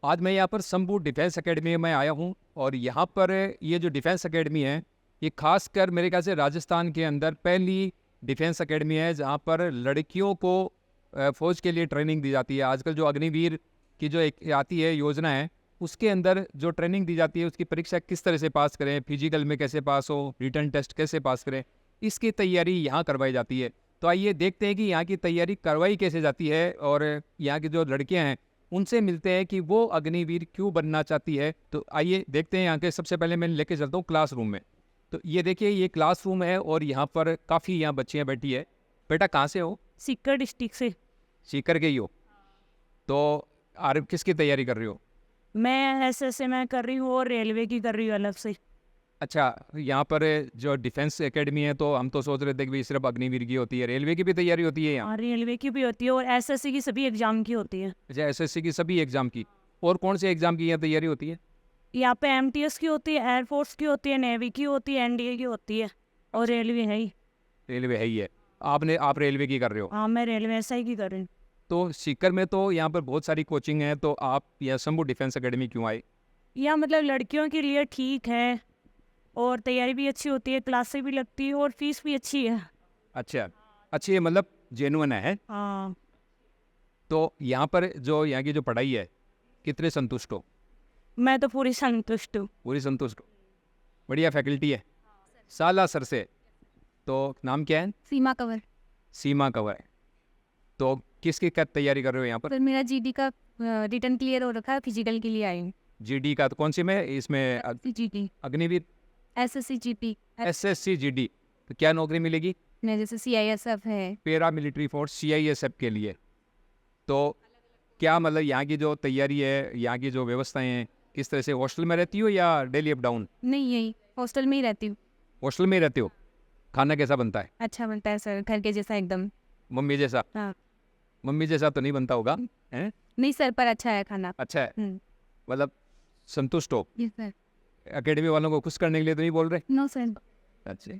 आज मैं यहाँ पर शंभू डिफेंस एकेडमी में आया हूँ और यहाँ पर ये जो डिफेंस एकेडमी है ये खासकर मेरे ख्याल से राजस्थान के अंदर पहली डिफेंस एकेडमी है जहाँ पर लड़कियों को फौज के लिए ट्रेनिंग दी जाती है। आजकल जो अग्निवीर की जो एक आती है योजना है उसके अंदर जो ट्रेनिंग दी जाती है उसकी परीक्षा किस तरह से पास करें, फिजिकल में कैसे पास हो, रिटन टेस्ट कैसे पास करें, इसकी तैयारी यहाँ करवाई जाती है। तो आइए देखते हैं कि यहाँ की तैयारी करवाई कैसे जाती है और यहाँ की जो लड़कियाँ हैं उनसे मिलते हैं कि वो अग्निवीर क्यों बनना चाहती है। तो आइए देखते हैं यहाँ के। सबसे पहले मैं लेके चलता हूँ क्लासरूम में। तो ये देखिए ये क्लासरूम है और यहाँ पर काफ़ी यहाँ बच्चियाँ बैठी है। बेटा कहाँ से हो? सीकर डिस्ट्रिक्ट से। सीकर के ही हो? तो किसकी तैयारी कर रही हो? मैं एसएससी में कर रही हूँ और रेलवे की कर रही हूँ अलग से। अच्छा, यहाँ पर जो डिफेंस एकेडमी है तो हम तो सोच रहे थे कि सिर्फ अग्निवीर की होती है, रेलवे की भी तैयारी होती है यहाँ? और रेलवे की भी होती है और एसएससी की सभी एग्जाम की होती है। अच्छा, एसएससी की सभी एग्जाम की। और कौन से एग्जाम की यहाँ तैयारी होती है? यहाँ पे एमटीएस की होती है, एयरफोर्स की होती है, नेवी की होती है, एनडीए की होती है और रेलवे है ही। रेलवे है ही है। आप रेलवे की कर रहे हो? हाँ, मैं रेलवे एसआई की कर रही हूँ। तो सीकर में तो यहाँ पर बहुत सारी कोचिंग है, तो आप यहाँ शंभू डिफेंस एकेडमी क्यों आए? यहाँ मतलब लड़कियों के लिए ठीक है और तैयारी भी अच्छी होती है, क्लासेस भी लगती है और फीस भी अच्छी है। अच्छा, अच्छी है, मतलब जेन्युइन है। हाँ, तो यहाँ पर जो यहाँ की जो पढ़ाई है कितने संतुष्ट हो? मैं तो पूरी संतुष्ट हूँ। पूरी संतुष्ट हो? बढ़िया फैकल्टी है। साला सर से। तो नाम क्या है? सीमा कंवर। सीमा कंवर। तो किसकी क्या तैयारी कर रहे हो यहाँ पर? सर मेरा जीडी का रिटर्न क्लियर हो रखा है, फिजिकल के लिए आई हूँ। जीडी का तो कौन सी में इसमें GD, Agniveer, SSC, GP, SSC, GD. तो क्या नौकरी मिलेगी? में जैसे सीआईएसएफ है। पैरा मिलिट्री फोर्स, सीआईएसएफ के लिए। तो क्या मतलब यहाँ की जो तैयारी है, यहाँ की जो व्यवस्थाएं हैं, किस तरह से हॉस्टल में रहती हो या डेली अप डाउन? नहीं, यही हॉस्टल में ही रहती हूँ। हॉस्टल में ही रहते हो? खाना कैसा बनता है? अच्छा बनता है सर, घर के जैसा एकदम। मम्मी जैसा? हाँ। मम्मी जैसा तो नहीं बनता होगा हैं? नहीं सर, पर अच्छा है खाना। अच्छा है, मतलब संतुष्ट हो? Yes sir. एकेडमी वालों को खुश करने के लिए तो नहीं बोल रहे? No sir. अच्छा,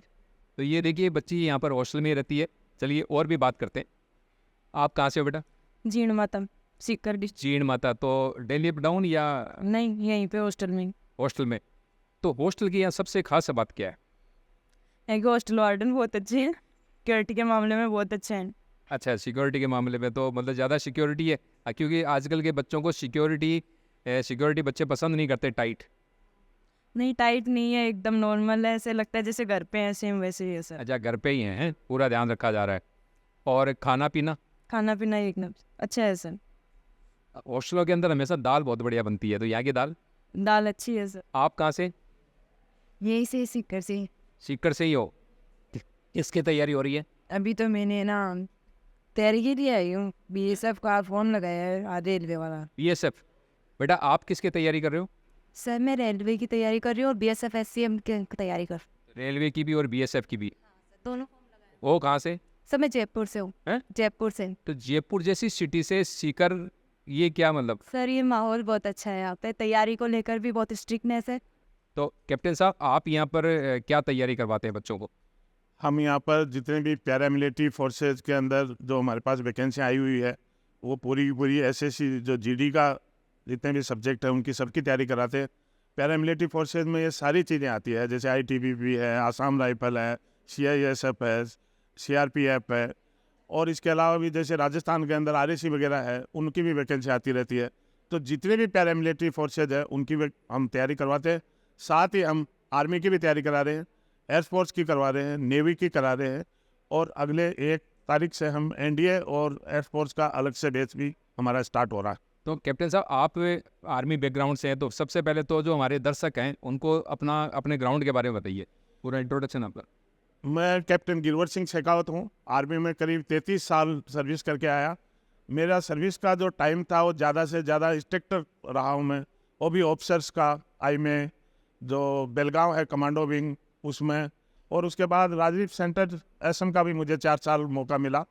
तो ये देखिए बच्ची यहाँ पर हॉस्टल में ही रहती है। चलिए और भी बात करते हैं। आप कहाँ से हो बेटा? जीर्ण मातम, सीकर डिस्ट्रिक्ट। जीण माता। तो डेली अप डाउन या नहीं, यहीं पे हॉस्टल में। हॉस्टल में? तो हॉस्टल की यहाँ सबसे खास बात क्या है? है कि हॉस्टल वार्डन बहुत अच्छे हैं, सिक्योरिटी के मामले में बहुत अच्छे हैं। अच्छा, सिक्योरिटी के मामले में तो मतलब ज़्यादा सिक्योरिटी है? क्योंकि आजकल के बच्चों को सिक्योरिटी बच्चे पसंद नहीं करते टाइट। नहीं, टाइट नहीं है, एकदम नॉर्मल है, ऐसे लगता है जैसे घर पे हैं, सेम वैसे ही है सर। अच्छा, घर पे ही हैं, पूरा ध्यान रखा जा रहा है। और खाना पीना? खाना पीना एकदम अच्छा है सर। हॉस्टलों के अंदर हमेशा दाल बहुत बढ़िया बनती है, तो यहाँ की दाल अच्छी है सर। आप कहाँ से? यही से सीकर से। सीकर से ही हो? किसकी तैयारी हो रही है? अभी तो मैंने ना तैयारी के लिए आई हूँ, बीएसएफ का फॉर्म लगाया है, आधे रेलवे वाला। बीएसएफ? बेटा आप किसकी तैयारी कर रहे हो? सर मैं रेलवे की तैयारी कर रही हूँ और बीएसएफ एससीएम की तैयारी कर। रेलवे की भी और बीएसएफ की भी? दोनों। वो कहाँ से? सर मैं जयपुर से हूँ। हैं? जयपुर से। तो जयपुर जैसी सिटी से सीकर, ये क्या मतलब? सर ये माहौल बहुत अच्छा है यहाँ पे, तैयारी को लेकर भी बहुत स्ट्रिक्टनेस है। तो कैप्टन साहब आप यहाँ पर क्या तैयारी करवाते हैं बच्चों को? हम यहाँ पर जितने भी पैरामिलिट्री फोर्सेज के अंदर जो हमारे पास वैकेंसी आई हुई है वो पूरी की पूरी एसएससी जो जीडी का जितने भी सब्जेक्ट है उनकी सबकी तैयारी कराते हैं। पैरामिलिट्री फोर्सेज में ये सारी चीज़ें आती है, जैसे आईटीबीपी है, आसाम राइफल है, सीआईएसएफ है, सीआरपीएफ है, और इसके अलावा भी जैसे राजस्थान के अंदर आरएसी वगैरह है उनकी भी वैकेंसी आती रहती है। तो जितने भी पैरामिलिट्री फोर्सेज है उनकी हम तैयारी करवाते हैं। साथ ही हम आर्मी की भी तैयारी करा रहे हैं, एयरफोर्स की करवा रहे हैं, नेवी की करा रहे हैं, और अगले 1 तारीख से हम एनडीए और एयरफोर्स का अलग से बैच भी हमारा स्टार्ट हो रहा है। तो कैप्टन साहब आप आर्मी बैकग्राउंड से हैं, तो सबसे पहले तो जो हमारे दर्शक हैं उनको अपने ग्राउंड के बारे में बताइए, पूरा इंट्रोडक्शन आपका। मैं कैप्टन गिरवर सिंह शेखावत हूँ। आर्मी में करीब 33 साल सर्विस करके आया। मेरा सर्विस का जो टाइम था वो ज़्यादा से ज़्यादा स्ट्रिक्ट रहा हूँ मैं, वो भी ऑफिसर्स का आई में, जो बेलगांव है कमांडो विंग उसमें, और उसके बाद राजदीप सेंटर एसएम का भी मुझे 4 साल मौका मिला।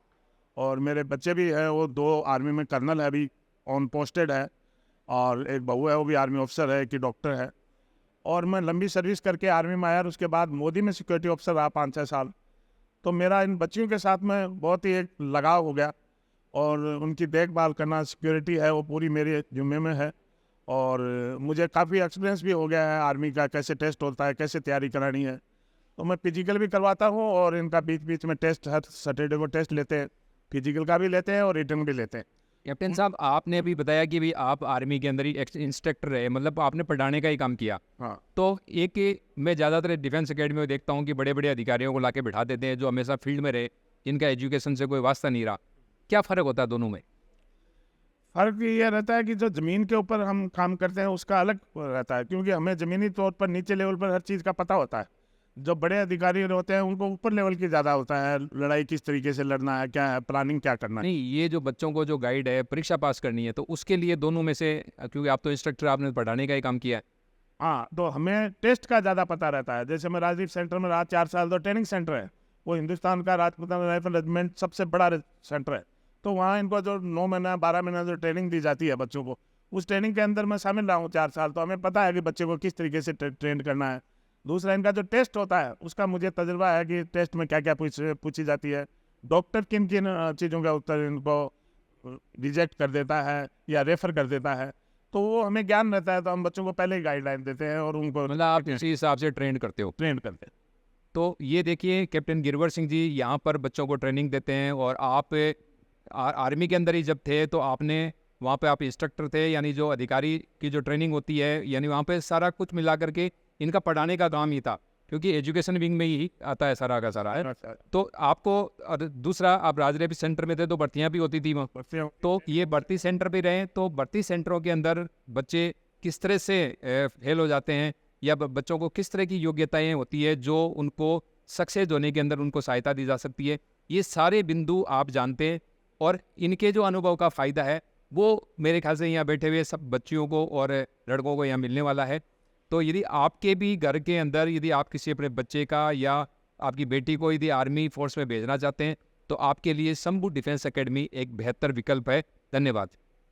और मेरे बच्चे भी हैं, वो 2 आर्मी में कर्नल है, अभी ऑन पोस्टेड है, और एक बहू है वो भी आर्मी ऑफिसर है कि डॉक्टर है। और मैं लंबी सर्विस करके आर्मी में आया और उसके बाद मोदी में सिक्योरिटी ऑफिसर रहा 5-6 साल। तो मेरा इन बच्चियों के साथ में बहुत ही एक लगाव हो गया, और उनकी देखभाल करना, सिक्योरिटी है वो पूरी मेरे जिम्मे में है। और मुझे काफ़ी एक्सपीरियंस भी हो गया है आर्मी का, कैसे टेस्ट होता है, कैसे तैयारी करानी है। तो मैं फिजिकल भी करवाता हूँ और इनका बीच बीच में टेस्ट, हर सैटरडे को टेस्ट लेते हैं, फिजिकल का भी लेते हैं और रिटर्न भी लेते हैं। कैप्टन साहब, आपने अभी बताया कि भाई आप आर्मी के अंदर ही इंस्ट्रक्टर रहे, मतलब आपने पढ़ाने का ही काम किया। हाँ, तो एक मैं ज़्यादातर डिफेंस एकेडमी में देखता हूँ कि बड़े बड़े अधिकारियों को लाके बिठा देते हैं जो हमेशा फील्ड में रहे, जिनका एजुकेशन से कोई वास्ता नहीं रहा। क्या फ़र्क होता है दोनों में? फ़र्क ये रहता है कि जो ज़मीन के ऊपर हम काम करते हैं उसका अलग रहता है, क्योंकि हमें ज़मीनी तौर पर नीचे लेवल पर हर चीज़ का पता होता है। जो बड़े अधिकारी होते हैं उनको ऊपर लेवल की ज़्यादा होता है, लड़ाई किस तरीके से लड़ना है, क्या है, प्लानिंग क्या करना है। नहीं, ये जो बच्चों को जो गाइड है, परीक्षा पास करनी है, तो उसके लिए दोनों में से, क्योंकि आप तो इंस्ट्रक्टर, आपने पढ़ाने का ही काम किया है। हाँ, तो हमें टेस्ट का ज़्यादा पता रहता है। जैसे मैं राजदीप सेंटर में रहा 4 साल, तो ट्रेनिंग सेंटर है, वो हिंदुस्तान का राजपूताना राइफल रेजिमेंट सबसे बड़ा सेंटर है। तो वहाँ इनको जो 9 महीना 12 महीना जो ट्रेनिंग दी जाती है बच्चों को, उस ट्रेनिंग के अंदर मैं शामिल रहा हूँ 4 साल। तो हमें पता है कि बच्चे को किस तरीके से ट्रेन करना है। दूसरा, इनका जो टेस्ट होता है उसका मुझे तजुर्बा है कि टेस्ट में क्या क्या पूछी जाती है, डॉक्टर किन किन चीज़ों का उत्तर इनको रिजेक्ट कर देता है या रेफर कर देता है। तो वो हमें ज्ञान रहता है, तो हम बच्चों को पहले ही गाइडलाइन देते हैं और उनको मतलब आप इसी हिसाब से ट्रेन करते हो। ट्रेन करते हैं। तो ये देखिए, कैप्टन गिरवर सिंह जी यहाँ पर बच्चों को ट्रेनिंग देते हैं, और आप आर्मी के अंदर ही जब थे तो आपने वहाँ पे आप इंस्ट्रक्टर थे, यानी जो अधिकारी की जो ट्रेनिंग होती है, यानी वहाँ पे सारा कुछ मिला करके इनका पढ़ाने का काम ही था, क्योंकि एजुकेशन विंग में ही आता है सारा का सारा है। तो आपको, और दूसरा, आप राजरेपी सेंटर में थे तो भर्तियाँ भी होती थी वहाँ। तो ये भर्ती सेंटर पे रहे, तो भर्ती सेंटरों के अंदर बच्चे किस तरह से फेल हो जाते हैं, या बच्चों को किस तरह की योग्यताएं होती है जो उनको सक्सेस होने के अंदर उनको सहायता दी जा सकती है, ये सारे बिंदु आप जानते हैं। और इनके जो अनुभव का फ़ायदा है वो मेरे ख्याल से यहाँ बैठे हुए सब बच्चियों को और लड़कों को यहाँ मिलने वाला है। तो यदि आपके भी घर के अंदर, यदि आप किसी अपने बच्चे का या आपकी बेटी को यदि आर्मी फोर्स में भेजना चाहते हैं, तो आपके लिए शंभू डिफेंस एकेडमी एक बेहतर विकल्प है। धन्यवाद।